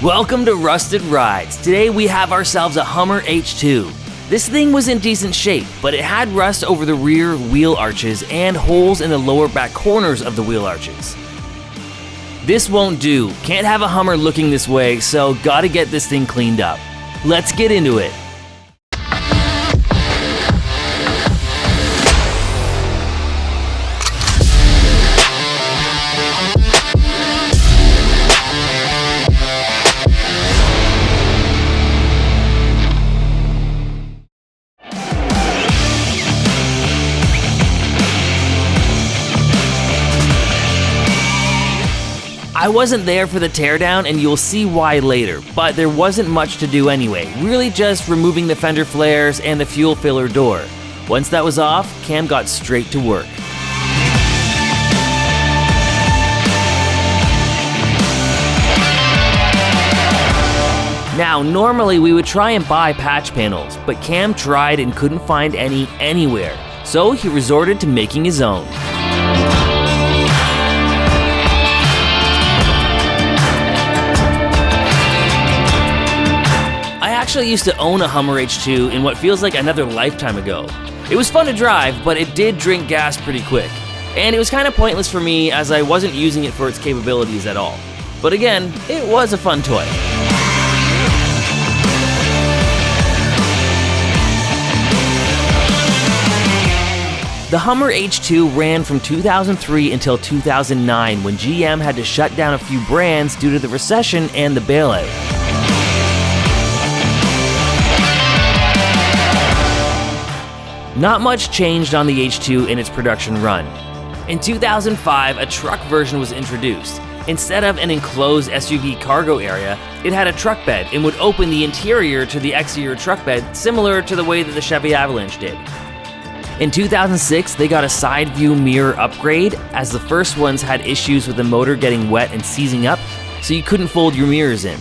Welcome to Rusted Rides. Today we have ourselves a Hummer H2. This thing was in decent shape, but it had rust over the rear wheel arches and holes in the lower back corners of the wheel arches. This won't do. Can't have a Hummer looking this way, so gotta get this thing cleaned up. Let's get into it. I wasn't there for the teardown, and you'll see why later, but there wasn't much to do anyway, really just removing the fender flares and the fuel filler door. Once that was off, Cam got straight to work. Now, normally we would try and buy patch panels, but Cam tried and couldn't find any anywhere, so he resorted to making his own. I actually used to own a Hummer H2 in what feels like another lifetime ago. It was fun to drive, but it did drink gas pretty quick. And it was kind of pointless for me as I wasn't using it for its capabilities at all. But again, it was a fun toy. The Hummer H2 ran from 2003 until 2009 when GM had to shut down a few brands due to the recession and the bailout. Not much changed on the H2 in its production run. In 2005, a truck version was introduced. Instead of an enclosed SUV cargo area, it had a truck bed and would open the interior to the exterior truck bed, similar to the way that the Chevy Avalanche did. In 2006, they got a side view mirror upgrade, as the first ones had issues with the motor getting wet and seizing up, so you couldn't fold your mirrors in.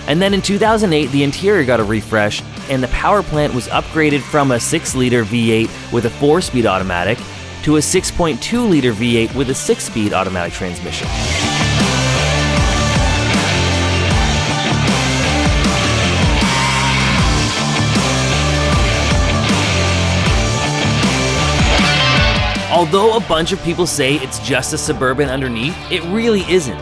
And then in 2008, the interior got a refresh, and the power plant was upgraded from a 6-liter V8 with a 4-speed automatic to a 6.2-liter V8 with a 6-speed automatic transmission. Although a bunch of people say it's just a Suburban underneath, it really isn't.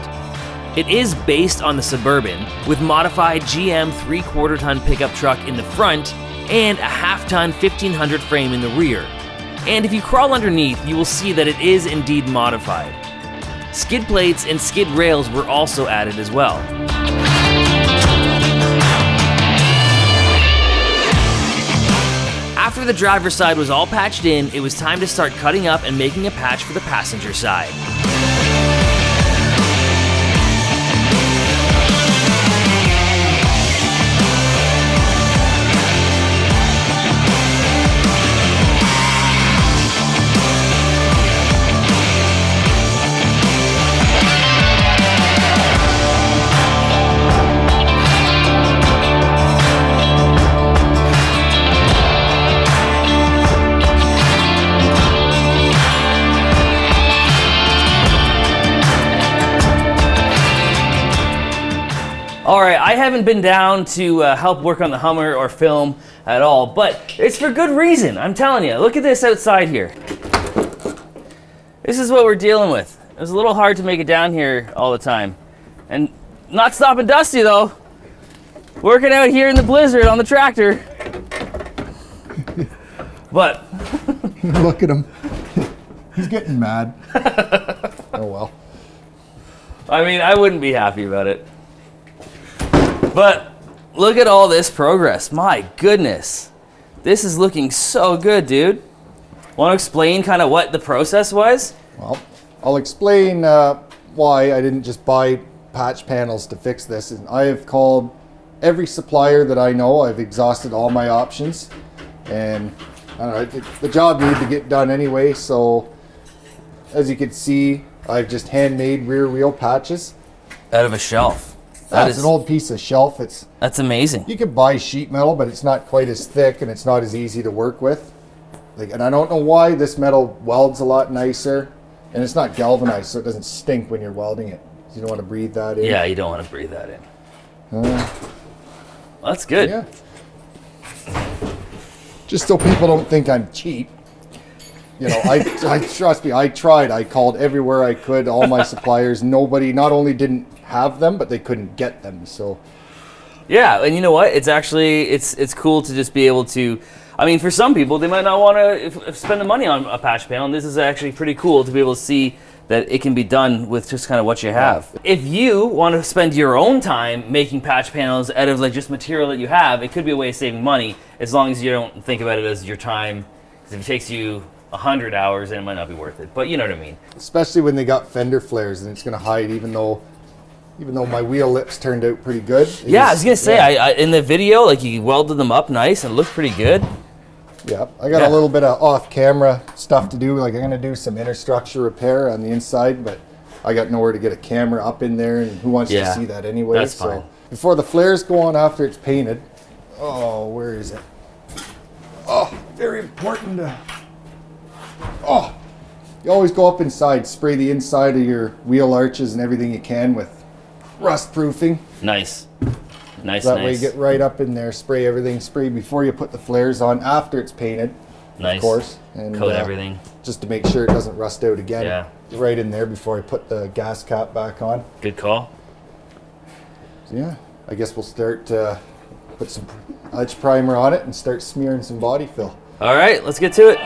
It is based on the Suburban, with modified GM 3/4 ton pickup truck in the front and a half-ton 1500 frame in the rear. And if you crawl underneath, you will see that it is indeed modified. Skid plates and skid rails were also added as well. After the driver's side was all patched in, it was time to start cutting up and making a patch for the passenger side. Alright, I haven't been down to help work on the Hummer or film at all, but it's for good reason, I'm telling you. Look at this outside here. This is what we're dealing with. It was a little hard to make it down here all the time. And not stopping Dusty though. Working out here in the blizzard on the tractor. But look at him. He's getting mad. Oh well. I mean, I wouldn't be happy about it. But look at all this progress. My goodness. This is looking so good, dude. Want to explain kind of what the process was? Well, I'll explain why I didn't just buy patch panels to fix this. And I have called every supplier that I know. I've exhausted all my options. And I don't know, the job needed to get done anyway. So as you can see, I've just handmade rear wheel patches. Out of a shelf. That's an old piece of shelf. That's amazing. You could buy sheet metal, but it's not quite as thick and it's not as easy to work with. And I don't know why this metal welds a lot nicer, and it's not galvanized, so it doesn't stink when you're welding it. You don't want to breathe that in. Yeah, you don't want to breathe that in. That's good. Yeah. Just so people don't think I'm cheap. You know, I trust me, I tried. I called everywhere I could, all my suppliers. Nobody, not only didn't have them, but they couldn't get them. So, yeah, and you know what? It's actually it's cool to just be able to. I mean, for some people, they might not want to spend the money on a patch panel. And this is actually pretty cool to be able to see that it can be done with just kind of what you have. If you want to spend your own time making patch panels out of like just material that you have, it could be a way of saving money as long as you don't think about it as your time. Because if it takes you 100 hours, then it might not be worth it. But you know what I mean. Especially when they got fender flares and it's going to hide, even though my wheel lips turned out pretty good. Yeah, I was going to say, I in the video, like you welded them up nice and it looked pretty good. Yeah, I got a little bit of off-camera stuff to do. Like I'm going to do some inner structure repair on the inside, but I got nowhere to get a camera up in there, and who wants to see that anyway? That's fine. So before the flares go on after it's painted, oh, where is it? Oh, very important. Oh, you always go up inside, spray the inside of your wheel arches and everything you can with rust proofing. Nice. Nice, that way you get right up in there, spray everything, spray before you put the flares on, after it's painted, nice. Of course. And coat everything. Just to make sure it doesn't rust out again. Yeah. Right in there before I put the gas cap back on. Good call. So yeah, I guess we'll start, put some edge primer on it and start smearing some body fill. All right, let's get to it.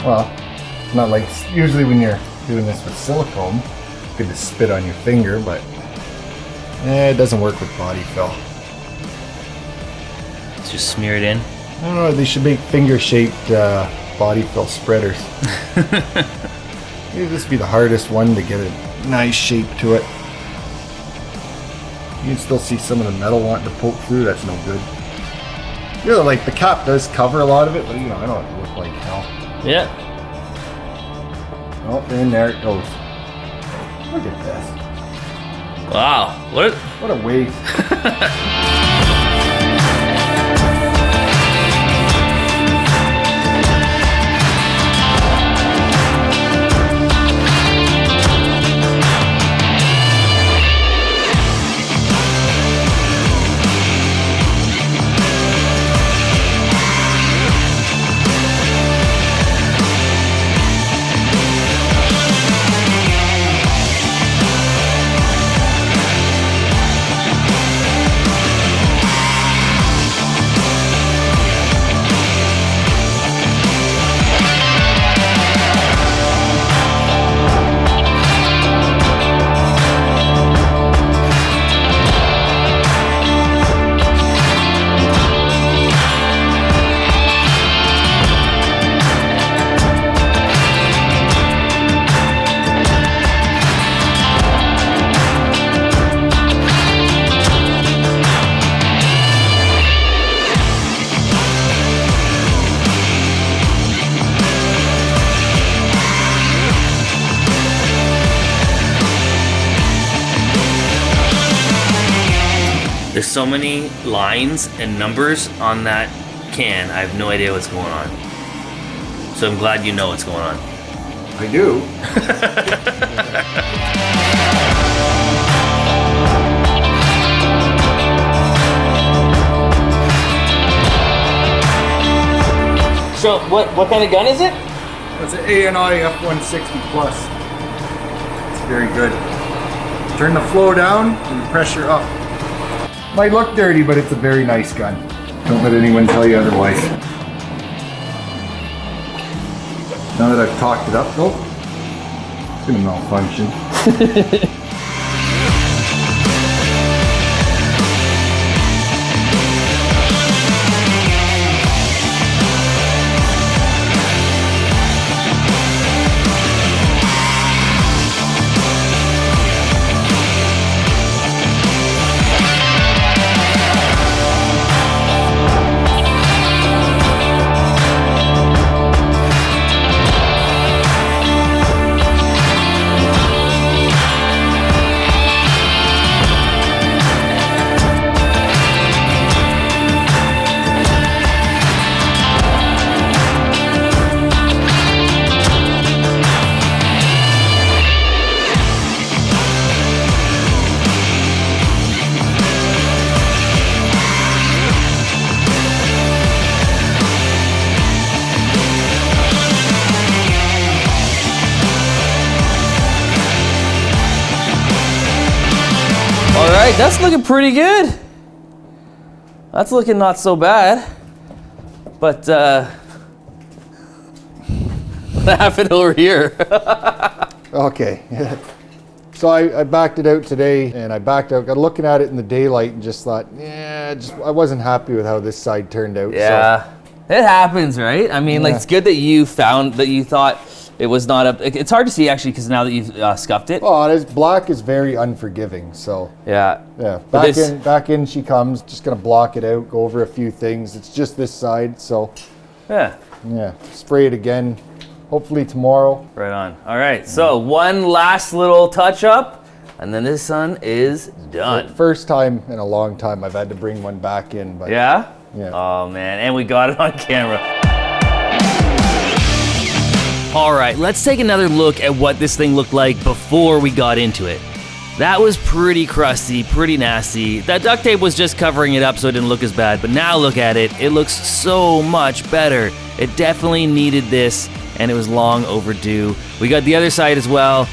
Well, not like usually when you're doing this with silicone, it's good to spit on your finger, but it doesn't work with body fill. Just smear it in. I don't know, they should make finger-shaped body fill spreaders. Maybe this would be the hardest one to get a nice shape to it. You can still see some of the metal wanting to poke through, that's no good. You know, like the cap does cover a lot of it, but you know, I don't want it to look like hell. Yeah. Oh, and there it goes. Look at this. Wow. What a waste. There's so many lines and numbers on that can, I have no idea what's going on. So I'm glad you know what's going on. I do. So what kind of gun is it? It's an A&I F-160 Plus. It's very good. Turn the flow down and the pressure up. Might look dirty, but it's a very nice gun. Don't let anyone tell you otherwise. Now that I've talked it up, though, it's gonna malfunction. that's looking pretty good. That's looking not so bad. But what happened over here? Okay. So I backed it out today, and I backed out, got looking at it in the daylight and just thought, yeah, I wasn't happy with how this side turned out. Yeah, so. It happens, right? I mean, like, it's good that you found that you thought it was not a, it's hard to see actually because now that you've scuffed it. Oh, black is very unforgiving, so. Yeah. Yeah, back in she comes, just gonna block it out, go over a few things. It's just this side, so. Yeah. Yeah, spray it again. Hopefully tomorrow. Right on. All right, so one last little touch up, and then this sun is done. First time in a long time I've had to bring one back in. But yeah? Yeah. Oh man, and we got it on camera. All right, let's take another look at what this thing looked like before we got into it. That was pretty crusty, pretty nasty. That duct tape was just covering it up so it didn't look as bad, but now look at it, it looks so much better. It definitely needed this, and it was long overdue. We got the other side as well.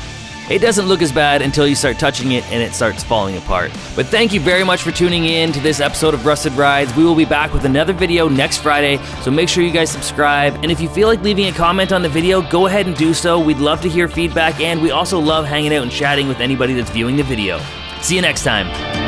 It doesn't look as bad until you start touching it and it starts falling apart. But thank you very much for tuning in to this episode of Rusted Rides. We will be back with another video next Friday, so make sure you guys subscribe. And if you feel like leaving a comment on the video, go ahead and do so. We'd love to hear feedback, and we also love hanging out and chatting with anybody that's viewing the video. See you next time.